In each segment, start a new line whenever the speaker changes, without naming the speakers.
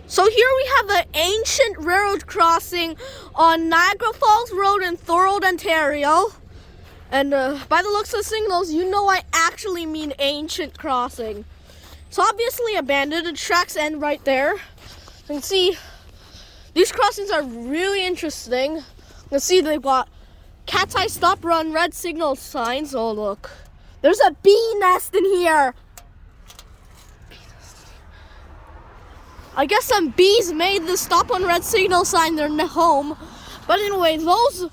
So here we have an ancient railroad crossing on Niagara Falls Road in Thorold, Ontario. And by the looks of the signals, you know I actually mean ancient crossing. It's obviously abandoned. The tracks end right there. You can see these crossings are really interesting. You can see they've got cat's eye stop run red signal signs. Oh look, there's a bee nest in here. I guess some bees made the stop on red signal sign their home. But anyway, those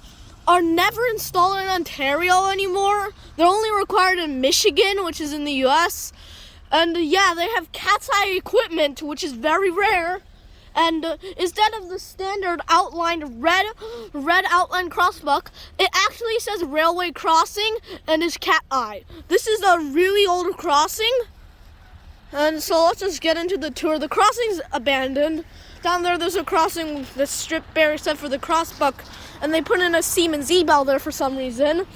are never installed in Ontario anymore. They're only required in Michigan, which is in the US. And yeah, they have cat's eye equipment, which is very rare. And instead of the standard outlined red outline crossbuck, it actually says railway crossing and is cat eye. This is a really old crossing. And so let's just get into the tour. The crossing's abandoned. Down there's a crossing that's stripped bare except for the crossbuck, and they put in a Siemens E-bell there for some reason.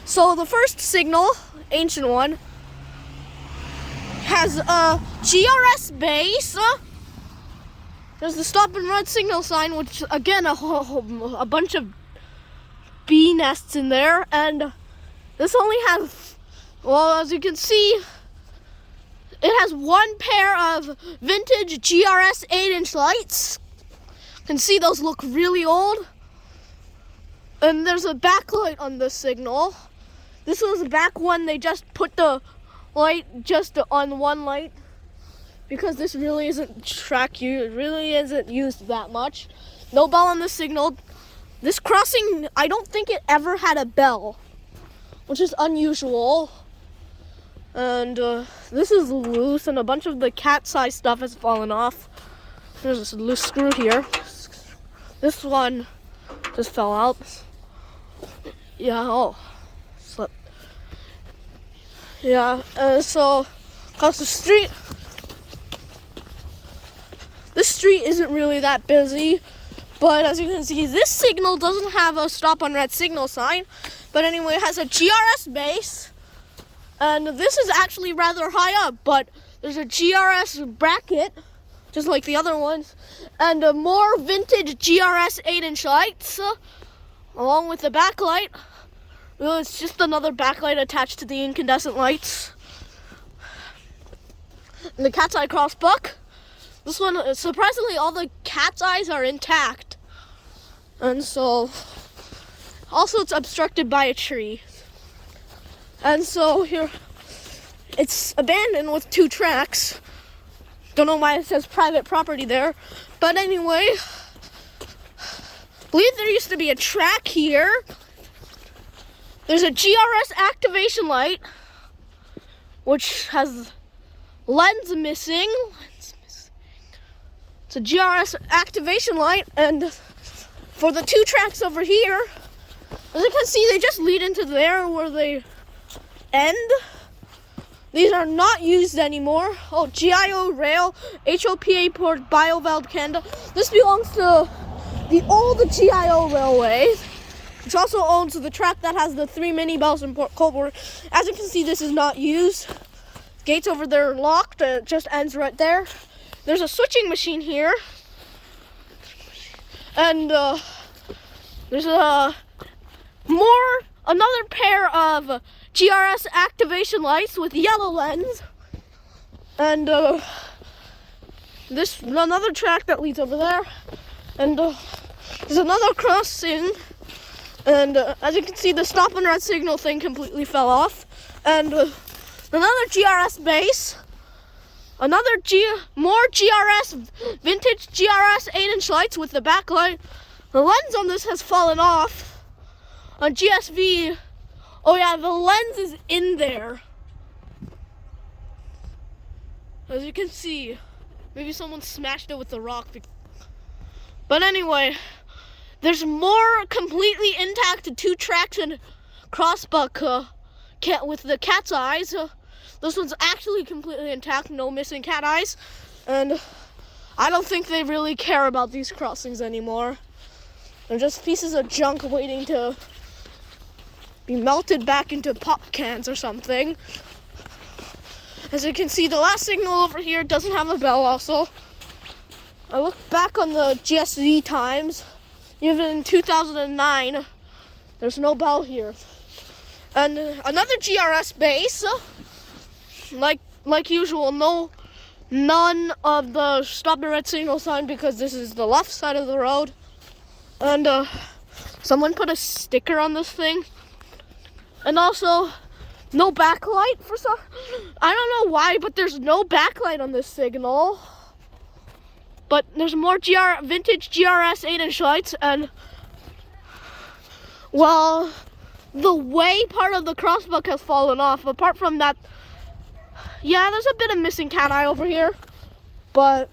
So the first signal, ancient one, has a GRS base. There's the stop and red signal sign, which again a bunch of bee nests in there, and this only has, well, as you can see, it has one pair of vintage GRS 8-inch lights. You can see those look really old. And there's a backlight on this signal. This was back when they just put the light just on one light, because this really isn't used that much. No bell on the signal. This crossing, I don't think it ever had a bell, which is unusual. And this is loose, and a bunch of the cat's eye stuff has fallen off. There's this loose screw here. This one just fell out. Yeah, oh, slipped. Yeah, so across the street. This street isn't really that busy, but as you can see, this signal doesn't have a stop on red signal sign. But anyway, it has a GRS base. And this is actually rather high up, but there's a GRS bracket, just like the other ones, and more vintage GRS 8-inch lights, along with the backlight. Well, it's just another backlight attached to the incandescent lights. And the cat's eye crossbuck. This one, surprisingly, all the cat's eyes are intact. And so, also it's obstructed by a tree. And so here, it's abandoned with 2 tracks. Don't know why it says private property there. But anyway, I believe there used to be a track here. There's a GRS activation light, which has lens missing. It's a GRS activation light, and for the 2 tracks over here, as you can see, they just lead into there where they end. These are not used anymore. Oh, Gio Rail, HOPA Port, BioVeld Canada. This belongs to the old Gio Railways, which also owns the track that has the 3 mini bells in Port Colborne. As you can see, this is not used. Gates over there are locked. It just ends right there. There's a switching machine here. And there's another pair of GRS activation lights with yellow lens, and this another track that leads over there, and there's another crossing, and as you can see, the stop and red signal thing completely fell off, and another GRS base, more GRS vintage GRS 8-inch lights with the backlight. The lens on this has fallen off. On GSV, oh yeah, the lens is in there. As you can see, maybe someone smashed it with a rock. But anyway, there's more completely intact 2 tracks and crossbuck with the cat's eyes. This one's actually completely intact, no missing cat eyes. And I don't think they really care about these crossings anymore. They're just pieces of junk waiting to be melted back into pop cans or something. As you can see, the last signal over here doesn't have a bell also. I look back on the GSZ times, even in 2009, there's no bell here. And another GRS base, like usual, none of the stop and red signal sign because this is the left side of the road. And someone put a sticker on this thing. And also, no backlight for some. I don't know why, but there's no backlight on this signal. But there's more vintage GRS 8-inch lights, and well, the way part of the crossbuck has fallen off. Apart from that, yeah, there's a bit of missing cat eye over here, but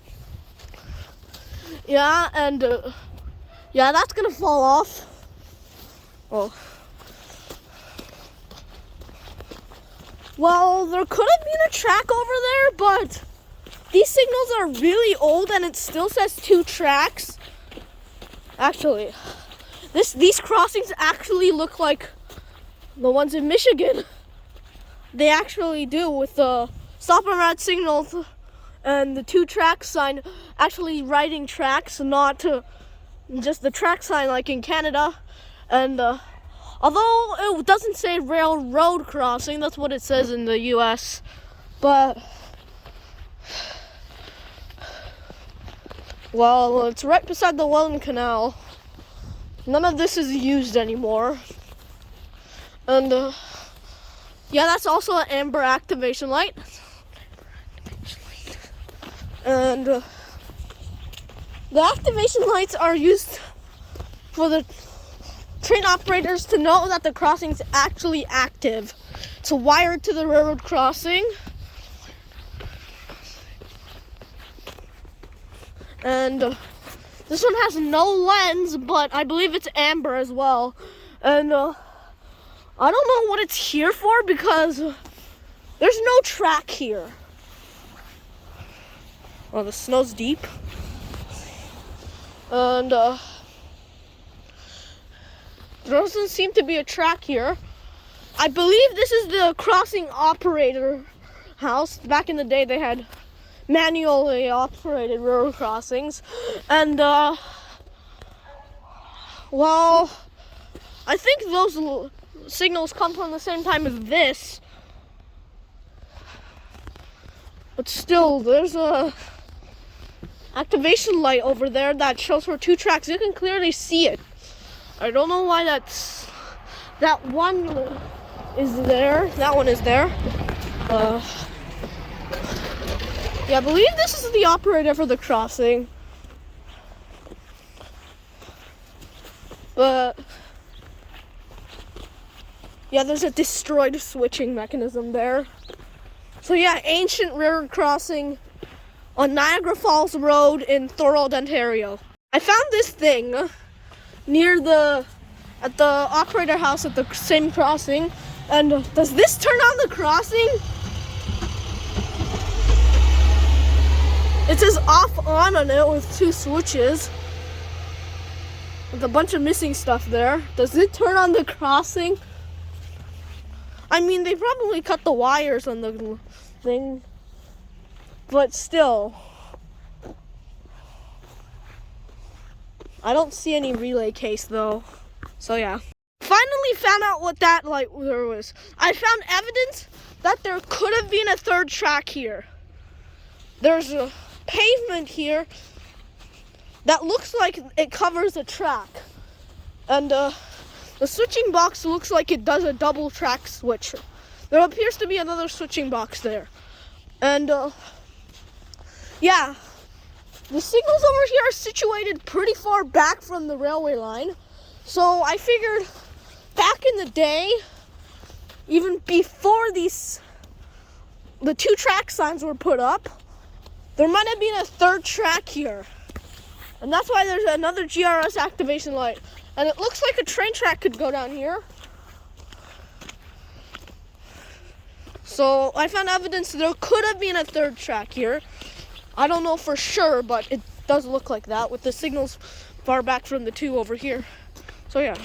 yeah, and yeah, that's gonna fall off. Oh. Well, there could have been a track over there, but these signals are really old and it still says 2 tracks. Actually, these crossings actually look like the ones in Michigan. They actually do, with the stop and red signals and the 2 track sign actually writing tracks, not just the track sign like in Canada. And although it doesn't say railroad crossing, that's what it says in the US. But well, it's right beside the Welland Canal. None of this is used anymore. And yeah, that's also an amber activation light. And the activation lights are used for the train operators to know that the crossing's actually active. It's wired to the railroad crossing. And this one has no lens, but I believe it's amber as well. And I don't know what it's here for because there's no track here. Oh, the snow's deep. And there doesn't seem to be a track here. I believe this is the crossing operator house. Back in the day, they had manually operated railroad crossings. And, well, I think those signals come from the same time as this. But still, there's a activation light over there that shows for 2 tracks. You can clearly see it. I don't know why that one is there. That one is there. Yeah, I believe this is the operator for the crossing. But yeah, there's a destroyed switching mechanism there. So yeah, ancient railroad crossing on Niagara Falls Road in Thorold, Ontario. I found this thing at the operator house at the same crossing. And does this turn on the crossing? It says off on it with 2 switches. With a bunch of missing stuff there. Does it turn on the crossing? I mean, they probably cut the wires on the thing. But still. I don't see any relay case though. So yeah. Finally found out what that light there was. I found evidence that there could have been a 3rd track here. There's a pavement here that looks like it covers a track, and the switching box looks like it does a double track switch. There appears to be another switching box there, and yeah, the signals over here are situated pretty far back from the railway line, so I figured back in the day, even before the 2 track signs were put up, there might have been a 3rd track here. And that's why there's another GRS activation light. And it looks like a train track could go down here. So I found evidence there could have been a 3rd track here. I don't know for sure, but it does look like that with the signals far back from the 2 over here. So yeah.